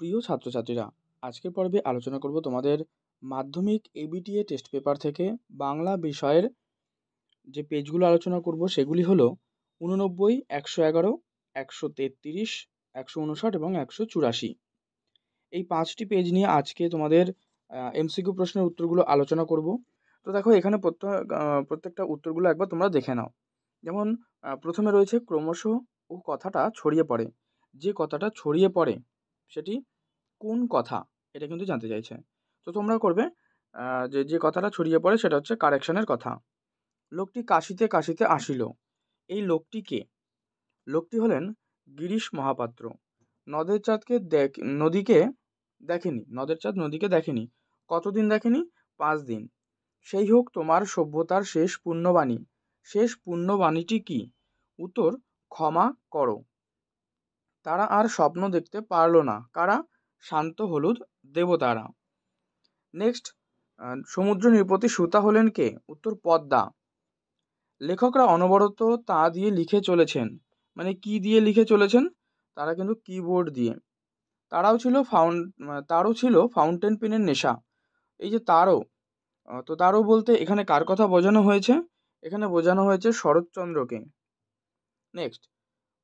প্রিয় ছাত্রছাত্রীরা, আজকের পর্বে আলোচনা করব তোমাদের মাধ্যমিক এবিটিএ টেস্ট পেপার থেকে বাংলা বিষয়ের যে পেজগুলো আলোচনা করব সেগুলি হলো 89, 111, 133, 159 এবং 184। এই 5টি পেজ নিয়ে আজকে তোমাদের এমসিকিউ প্রশ্নের উত্তরগুলো আলোচনা করব। তো দেখো, এখানে প্রত্যেকটা উত্তরগুলো একবার তোমরা দেখে নাও। যেমন প্রথমে রয়েছে ক্রমশ ও কথাটা ছড়িয়ে পড়ে। যে কথাটা ছড়িয়ে পড়ে সেটি কোন কথা, এটা কিন্তু জানতে চাইছে। তো তোমরা করবে যে কথাটা ছড়িয়ে পড়ে সেটা হচ্ছে কারেকশনের কথা। লোকটি কাশিতে কাশিতে আসিল, এই লোকটি কে? লোকটি হলেন গিরিশ মহাপাত্র। নদের চাঁদকে নদীকে দেখেনি, নদের চাঁদ নদীকে দেখেনি। কতদিন দেখেনি? 5 দিন। সেই হোক তোমার সভ্যতার শেষ পুণ্যবাণী। শেষ পুণ্যবাণীটি কি? উত্তর, ক্ষমা করো। তারা আর স্বপ্ন দেখতে পারল না। কারা? শান্ত হলুদ দেবতারা। নেক্সট, সমুদ্র নৃপতি সুতা হলেন কে? উত্তর, পদ্মা। লেখকরা অনবরত তা দিয়ে লিখে চলেছেন। মানে কি দিয়ে লিখে চলেছেন? তারা কিন্তু কিবোর্ড দিয়ে। তারও ছিল ফাউন্টেন পেনের নেশা। এই যে তারও, তো তারও বলতে এখানে কার কথা বোঝানো হয়েছে? এখানে বোঝানো হয়েছে শরৎচন্দ্রকে। নেক্সট,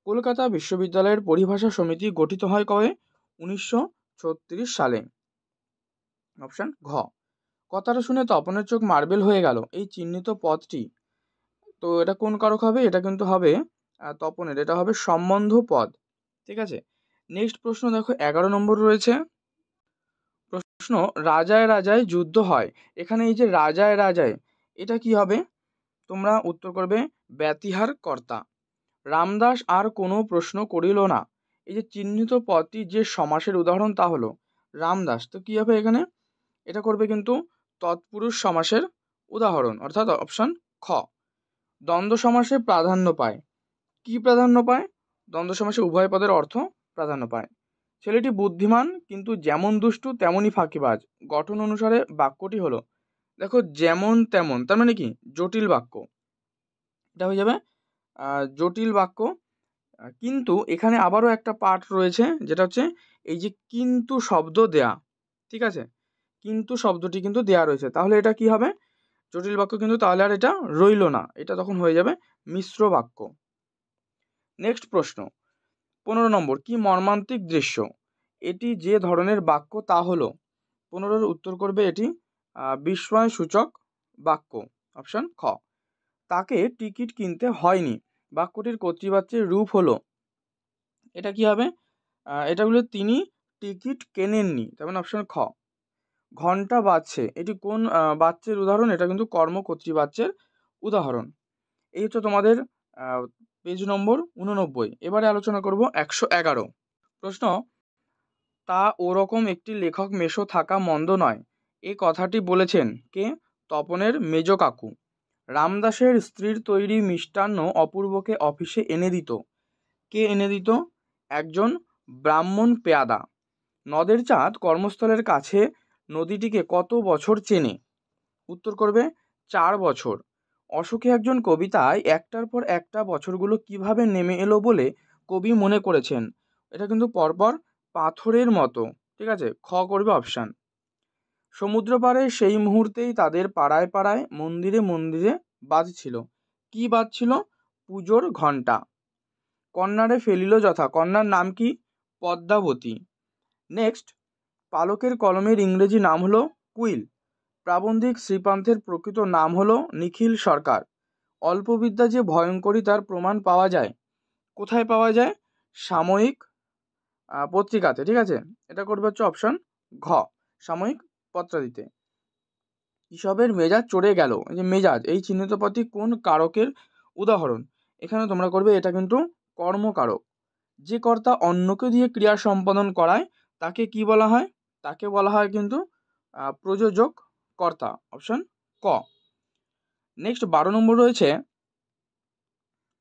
কলকাতা বিশ্ববিদ্যালয়ের পরিভাষা সমিতি গঠিত হয় কবে? 1936 সালে। অপশান ঘ। কথাটা শুনে তপনের চোখ মার্বেল হয়ে গেল, এই চিহ্নিত পদটি, তো এটা কোন কারক হবে? এটা কিন্তু হবে তপনের, এটা হবে সম্বন্ধ পদ। ঠিক আছে। নেক্সট প্রশ্ন দেখো, 11 নম্বর রয়েছে প্রশ্ন, রাজায় রাজায় যুদ্ধ হয়। এখানে এই যে রাজায় রাজায়, এটা কি হবে? তোমরা উত্তর করবে ব্যতিহার কর্তা। রামদাস আর কোনো প্রশ্ন করিল না। এই যে চিহ্নিত পদটি যে সমাসের উদাহরণ তা হলো রামদাস, তো কি হবে এখানে? এটা করবে কিন্তু তৎপুরুষ সমাসের উদাহরণ, অর্থাৎ অপশন খ। দ্বন্দ্ব সমাসে প্রাধান্য পায়। কি প্রাধান্য পায়? দ্বন্দ্ব সমাসে উভয় পদের অর্থ প্রাধান্য পায়। ছেলেটি বুদ্ধিমান কিন্তু যেমন দুষ্টু তেমনই ফাঁকিবাজ। গঠন অনুসারে বাক্যটি হলো, দেখো, যেমন তেমন, তার মানে কি? জটিল বাক্য। এটা হয়ে যাবে জটিল বাক্য। কিন্তু এখানে আবারও একটা পার্ট রয়েছে, যেটা হচ্ছে এই যে কিন্তু শব্দ দেয়া। ঠিক আছে, কিন্তু শব্দটি কিন্তু দেয়া রয়েছে, তাহলে এটা কি হবে? জটিল বাক্য কিন্তু তাহলে আর এটা রইল না, এটা তখন হয়ে যাবে মিশ্র বাক্য। নেক্সট প্রশ্ন, 15 নম্বর, কি মর্মান্তিক দৃশ্য? এটি যে ধরনের বাক্য তা হলো, 15-র উত্তর করবে এটি বিস্ময় সূচক বাক্য। অপশন খ। তাকে টিকিট কিনতে হয়নি, বাক্যটির কর্তৃবাচ্যের রূপ হলো, এটা কি হবে? এটা হলো তিনি টিকিট কেনেননি, তার মানে অপশন খ। ঘন্টা বাজছে, এটি কোন বাচ্যের উদাহরণ? এটা কিন্তু কর্ম কর্তৃবাচ্যের উদাহরণ। এই হচ্ছে তোমাদের পেজ নম্বর 89। এবারে আলোচনা করব 111 প্রশ্ন, তা ওরকম একটি লেখক মেশো থাকা মন্দ নয়, এই কথাটি বলেছেন কে? তপনের মেজ কাকু। রামদাসের স্ত্রীর তৈরি মিষ্টান্ন অপূর্বকে অফিসে এনে দিত। কে এনে দিত? একজন ব্রাহ্মণ পেয়াদা। নদের চাঁদ কর্মস্থলের কাছে নদীটিকে কত বছর চেনে? উত্তর করবে 4 বছর। অশোকে একজন কবিতায় একটার পর একটা বছরগুলো কিভাবে নেমে এলো বলে কবি মনে করেছেন। এটা কিন্তু পরপর পাথরের মতো। ঠিক আছে, খ করবে অপশান। সমুদ্র পাড়ে সেই মুহূর্তেই তাদের পাড়ায় পাড়ায় মন্দিরে মন্দিরে বাজছিল। কি বাজছিল? পুজোর ঘণ্টা। কন্যারে ফেলিল যথা, কন্যার নাম কি? পদ্মাবতী। নেক্সট, পালকের কলমের ইংরেজি নাম হলো কুইল। প্রাবন্ধিক শ্রীপান্থের প্রকৃত নাম হলো নিখিল সরকার। অল্পবিদ্যা যে ভয়ঙ্করী তার প্রমাণ পাওয়া যায় কোথায়? পাওয়া যায় সাময়িক পত্রিকাতে। ঠিক আছে, এটা করবে হচ্ছে অপশন ঘ, সাময়িক পত্রাদিতে। ইসবের মেজাজ চড়ে গেল, এই যে মেজাজ, এই চিহ্নিত পদটি কোন কারকের উদাহরণ? এখানে তোমরা করবে এটা কিন্তু কর্মকারক। যে কর্তা অন্যকে দিয়ে ক্রিয়া সম্পাদন করায় তাকে কি বলা হয়? তাকে বলা হয় কিন্তু প্রযোজক কর্তা। অপশন ক। নেক্সট 12 নম্বর রয়েছে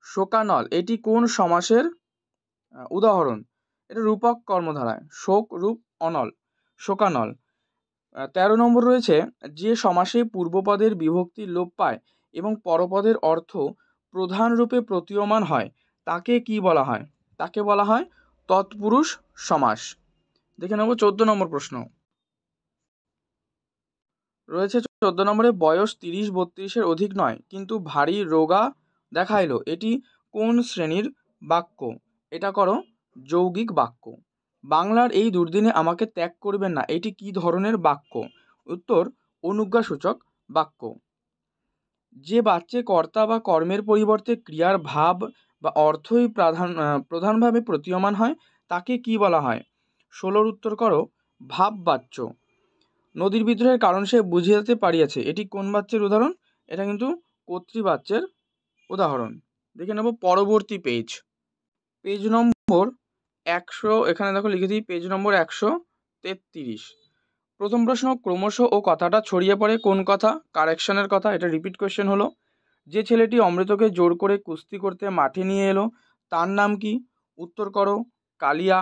শোকানল, এটি কোন সমাসের উদাহরণ? এটা রূপক কর্মধারায়, শোক রূপ অনল, শোকানল। 13 নম্বর রয়েছে যে সমাসে পূর্বপদের বিভক্তি লোপ পায় এবং পরপদের অর্থ প্রধান রূপে প্রতীয়মান হয় তাকে কি বলা হয়? তাকে বলা হয় তৎপুরুষ সমাস। দেখে নেব 14 নম্বর প্রশ্ন রয়েছে। 14 নম্বরে, বয়স 30-32-এর অধিক নয় কিন্তু ভারী রোগা দেখাইলো, এটি কোন শ্রেণীর বাক্য? এটা করো যৌগিক বাক্য। বাংলার এই দুর্দিনে আমাকে ত্যাগ করবেন না, এটি কি ধরনের বাক্য? উত্তর অনুজ্ঞাসূচক বাক্য। যে বাচ্চে কর্তা বা কর্মের পরিবর্তে ক্রিয়ার ভাব বা অর্থই প্রধানভাবে প্রতীয়মান হয় তাকে কি বলা হয়? 16-র উত্তর করো ভাববাচ্য। নদীর বিদ্রোহের কারণ সে বুঝিয়াতে পারিয়াছে, এটি কোন বাচ্যের উদাহরণ? এটা কিন্তু কর্তৃবাচ্যের উদাহরণ। দেখে নেব পরবর্তী পেজ, পেজ নম্বর 100। এখানে দেখো লিখে দিই পেজ নম্বর 133। প্রথম প্রশ্ন, ক্রমশ ও কথাটা ছড়িয়ে পড়ে কোন কথা? কারেকশনের কথা। এটা রিপিট কোয়েশ্চেন হলো। যে ছেলেটি অমৃতকে জোর করে কুস্তি করতে মাঠে নিয়ে এলো তার নাম কি? উত্তর করো কালিয়া।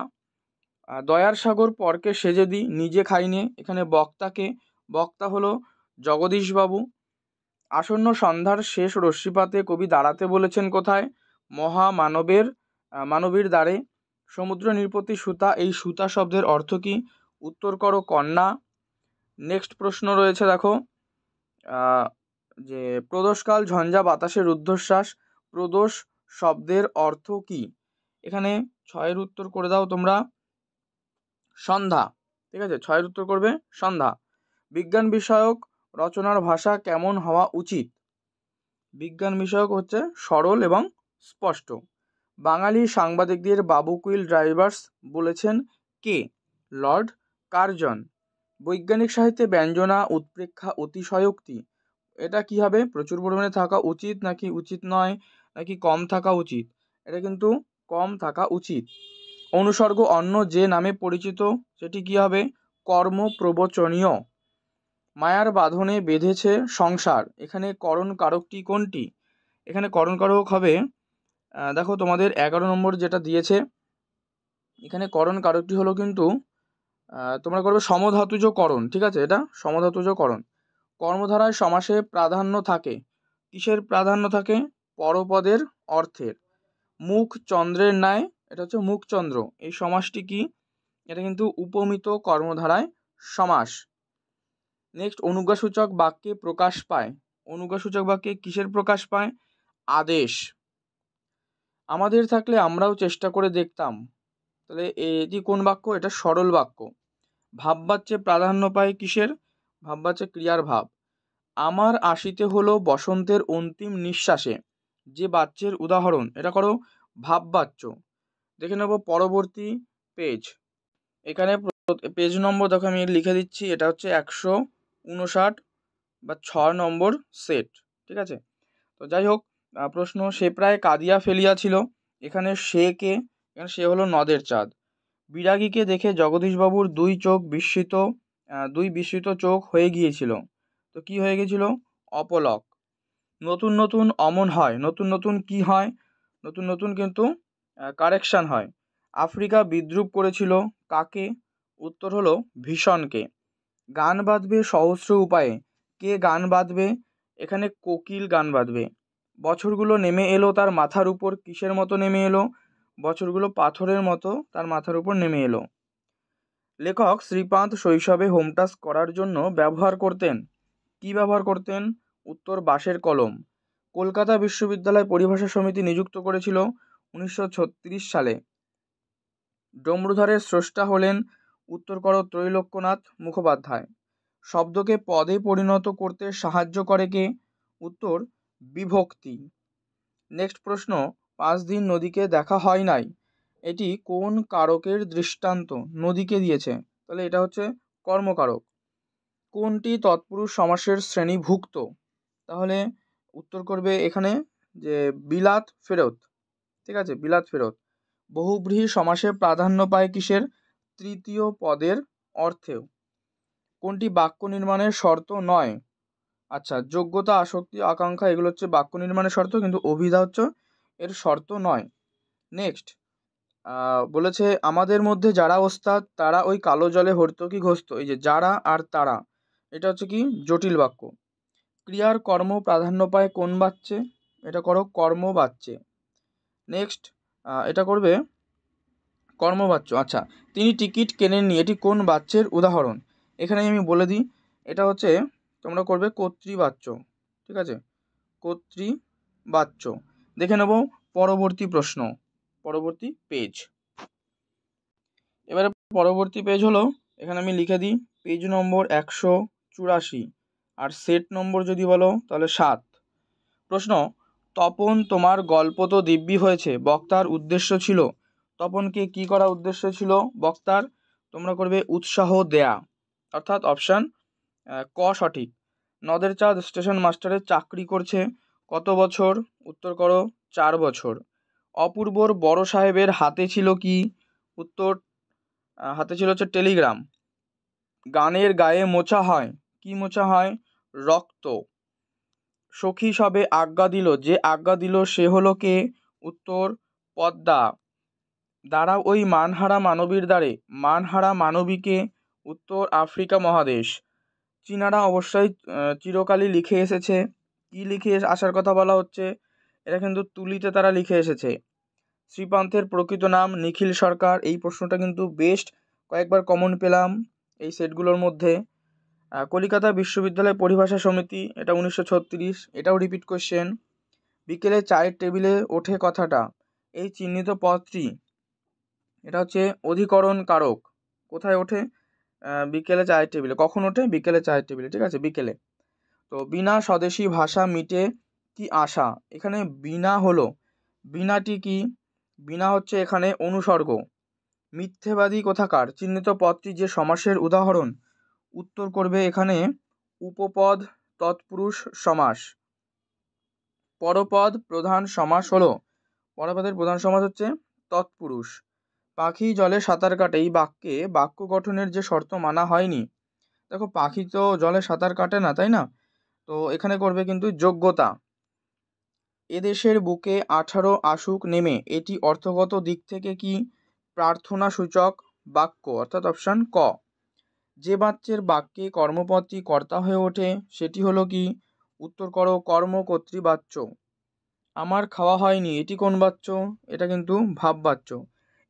দয়ার সাগর পরকে সেজে দিই নিজে খাইনে, এখানে বক্তাকে, বক্তা হলো জগদীশবাবু। আসন্ন সন্ধ্যার শেষ রশ্মিপাতে কবি দাঁড়াতে বলেছেন কোথায়? মানবীর দ্বারে। সমুদ্র নিরপত্তি সুতা, এই সুতা শব্দের অর্থ কি? উত্তর করো কন্যা। নেক্সট প্রশ্ন রয়েছে দেখো, যে প্রদোষকাল ঝঞ্ঝা বাতাসের রুদ্ধশ্বাস, প্রদোষ শব্দের অর্থ কি? এখানে 6-এর উত্তর করে দাও তোমরা সন্ধ্যা। ঠিক আছে, 6-এর উত্তর করবে সন্ধ্যা। বিজ্ঞান বিষয়ক রচনার ভাষা কেমন হওয়া উচিত? বিজ্ঞান বিষয়ক হচ্ছে সরল এবং স্পষ্ট। বাঙালি সাংবাদিকদের বাবু কুইল ড্রাইভার্স বলেছেন কে? Lord Curzon. বৈজ্ঞানিক সাহিত্যে ব্যঞ্জনা, উৎপ্রেক্ষা, অতিশয়োক্তি, এটা কি হবে? প্রচুর পরিমাণে থাকা উচিত নাকি উচিত নয় নাকি কম থাকা উচিত? এটা কিন্তু কম থাকা উচিত। অনুসর্গ অন্য যে নামে পরিচিত সেটি কি হবে? কর্মপ্রবচনীয়। মায়ার বাঁধনে বেঁধেছে সংসার, এখানে করণ কারকটি কোনটি? এখানে করণ কারক হবে, দেখো তোমাদের 11 নম্বর যেটা দিয়েছে, এখানে করণ কারকটি হলো কিন্তু তোমরা করবে সমধাতুজ করণ। ঠিক আছে, এটা সমধাতুজ করণ। কর্মধারায় সমাসে প্রাধান্য থাকে, কিসের প্রাধান্য থাকে? পরপদের অর্থের। মুখ চন্দ্রের ন্যায়, এটা হচ্ছে মুখচন্দ্র। এই সমাসটি কি? এটা কিন্তু উপমিত কর্মধারায় সমাস। নেক্সট, অনুজ্ঞাসূচক বাক্যে প্রকাশ পায়। অনুজ্ঞাসূচক বাক্যে কিসের প্রকাশ পায়? আদেশ। আমাদের থাকলে আমরাও চেষ্টা করে দেখতাম, তাহলে এটি কোন বাক্য? এটা সরল বাক্য। ভাববাচ্যে প্রাধান্য পায় কিসের? ভাববাচ্যে ক্রিয়ার ভাব। আমার আসিতে হলো বসন্তের অন্তিম নিঃশ্বাসে, যে বাচ্যের উদাহরণ, এটা করো ভাববাচ্য। দেখে নেব পরবর্তী পেজ। এখানে পেজ নম্বর দেখো আমি লিখে দিচ্ছি, এটা হচ্ছে 159 বা 6 নম্বর সেট। ঠিক আছে, তো যাই হোক, প্রশ্ন, সে প্রায় কাঁদিয়া ফেলিয়াছিল, এখানে সে কে? এখানে সে হলো নদের চাঁদ। বিরাগীকে দেখে জগদীশবাবুর দুই বিস্মিত চোখ হয়ে গিয়েছিল, তো কি হয়ে গেছিল? অপলক। নতুন নতুন অমন হয়, নতুন নতুন কি হয়? নতুন নতুন কিন্তু কারেকশান হয়। আফ্রিকা বিদ্রুপ করেছিল কাকে? উত্তর হলো ভীষণকে। গান বাঁধবে সহস্র উপায়ে, কে গান বাঁধবে? এখানে কোকিল গান বাঁধবে। বছরগুলো নেমে এলো তার মাথার উপর, কিসের মতো নেমে এলো? বছরগুলো পাথরের মতো তার মাথার উপর নেমে এলো। লেখক শ্রীপাদ শৈশবে হোম টাস্ক করার জন্য ব্যবহার করতেন, কি ব্যবহার করতেন? উত্তর বাঁশের কলম। কলকাতা বিশ্ববিদ্যালয় পরিভাষা সমিতি নিযুক্ত করেছিল 1936 সালে। ডমরুধারের স্রষ্টা হলেন, উত্তর করো ত্রৈলোক্যনাথ মুখোপাধ্যায়। শব্দকে পদে পরিণত করতে সাহায্য করে কে? উত্তর বিভক্তি। নেক্সট প্রশ্ন, 5 দিন নদীকে দেখা হয় নাই, এটি কোন কারকের দৃষ্টান্ত? নদীকে দিয়েছে, তাহলে এটা হচ্ছে কর্মকারক। কোনটি তৎপুরুষ সমাসের শ্রেণীভুক্ত? তাহলে উত্তর করবে এখানে যে বিলাত ফেরত। ঠিক আছে, বিলাত ফেরত। বহুব্রীহি সমাসে প্রাধান্য পায় কিসের? তৃতীয় পদের অর্থেও। কোনটি বাক্য নির্মাণের শর্ত নয়? আচ্ছা, যোগ্যতা, আসক্তি, আকাঙ্ক্ষা, এগুলো হচ্ছে বাক্য নির্মাণের শর্ত, কিন্তু অভিধা হচ্ছে এর শর্ত নয়। নেক্সট বলেছে, আমাদের মধ্যে যারা ওস্তাদ তারা ওই কালো জলে হর্তকি ঘসত, এই যে যারা আর তারা, এটা হচ্ছে কি? জটিল বাক্য। ক্রিয়ার কর্ম প্রাধান্য পায় কোন বাচ্চে? এটা করো কর্ম বাচ্চে। নেক্সট এটা করবে কর্মবাচ্য, আচ্ছা। তিনি টিকিট কেনেননি, এটি কোন বাচ্যের উদাহরণ? এখানে আমি বলে দিই, এটা হচ্ছে তোমরা করবে কর্তৃবাচ্য, ঠিক আছে, কর্তৃবাচ্য। দেখে নেব পরবর্তী প্রশ্ন, পরবর্তী পেজ। এবারে পরবর্তী পেজ হলো, এখানে আমি লিখে দিই পেজ নম্বর 184, আর সেট নম্বর যদি বলো তাহলে 7। প্রশ্ন, তপন তোমার গল্প তো দিব্যি হয়েছে, বক্তার উদ্দেশ্য ছিল? তপনকে কি করা উদ্দেশ্য ছিল বক্তার? তোমরা করবে উৎসাহ দেয়া, অর্থাৎ অপশান ক সঠিক। নদের চাঁদ স্টেশন মাস্টারের চাকরি করছে কত বছর? উত্তর করো 4 বছর। অপূর্বর বড় সাহেবের হাতে ছিল কি? উত্তর হাতে ছিল হচ্ছে টেলিগ্রাম। গানের গায়ে মোছা হয়, কি মোছা হয়? রক্ত। সখী সবে আজ্ঞা দিল, যে আজ্ঞা দিল সে হলো কে? উত্তর পদ্মা। দাঁড়াও ওই মানহারা মানবীর দ্বারে, মানহারা মানবীকে? উত্তর আফ্রিকা মহাদেশ। চীনারা অবশ্যই চিরকালই লিখে এসেছে, কি লিখে আসার কথা বলা হচ্ছে? এটা কিন্তু তুলিতে তারা লিখে এসেছে। শ্রীপান্থের প্রকৃত নাম নিখিল সরকার, এই প্রশ্নটা কিন্তু বেস্ট, কয়েকবার কমন পেলাম এই সেটগুলোর মধ্যে। কলিকাতা বিশ্ববিদ্যালয় পরিভাষা সমিতি, এটা 1936, এটাও রিপিট কোশ্চেন। বিকেলে চায়ের টেবিলে ওঠে কথাটা, এই চিহ্নিত পদটি, এটা হচ্ছে অধিকরণ কারক। কোথায় ওঠে? বিকেলে চায়ের টেবিলে। কখন ওঠে? বিকেলে চায়ের টেবিলে, ঠিক আছে, বিকেলে। তো বিনা স্বদেশী ভাষা মিটে কি আশা? এখানে বিনা হলো, বিনাটি কি? বিনা হচ্ছে এখানে অনুসর্গ। মিথ্যেবাদী কোথাকার, চিহ্নিত পদটি যে সমাসের উদাহরণ? উত্তর করবে এখানে উপপদ তৎপুরুষ সমাস। পরপদ প্রধান সমাস হলো, পরপদের প্রধান সমাস হচ্ছে তৎপুরুষ। পাখি জলে সাঁতার কাটে, এই বাক্যে বাক্য গঠনের যে শর্ত মানা হয়নি। দেখো পাখি তো জলে সাঁতার কাটে না, তাই না? তো এখানে করবে কিন্তু যোগ্যতা। এদেশের বুকে 18 আসুক নেমে, এটি অর্থগত দিক থেকে কি? প্রার্থনা সূচক বাক্য, অর্থাৎ অপশান ক। যে বাচ্যের বাক্যে কর্মপদটি কর্তা হয়ে ওঠে সেটি হলো কি? উত্তর করো কর্মকর্তৃবাচ্য। আমার খাওয়া হয়নি, এটি কোন বাচ্য? এটা কিন্তু ভাববাচ্য।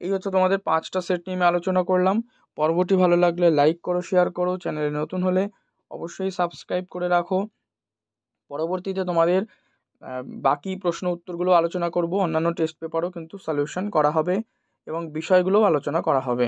এই হচ্ছে তোমাদের 5টা সেট নিয়ে আমি আলোচনা করলাম। পর্বটি ভালো লাগলে লাইক করো, শেয়ার করো, চ্যানেলে নতুন হলে অবশ্যই সাবস্ক্রাইব করে রাখো। পরবর্তীতে তোমাদের বাকি প্রশ্ন উত্তরগুলো আলোচনা করব, অন্যান্য টেস্ট পেপারও কিন্তু সলিউশন করা হবে এবং বিষয়গুলোও আলোচনা করা হবে।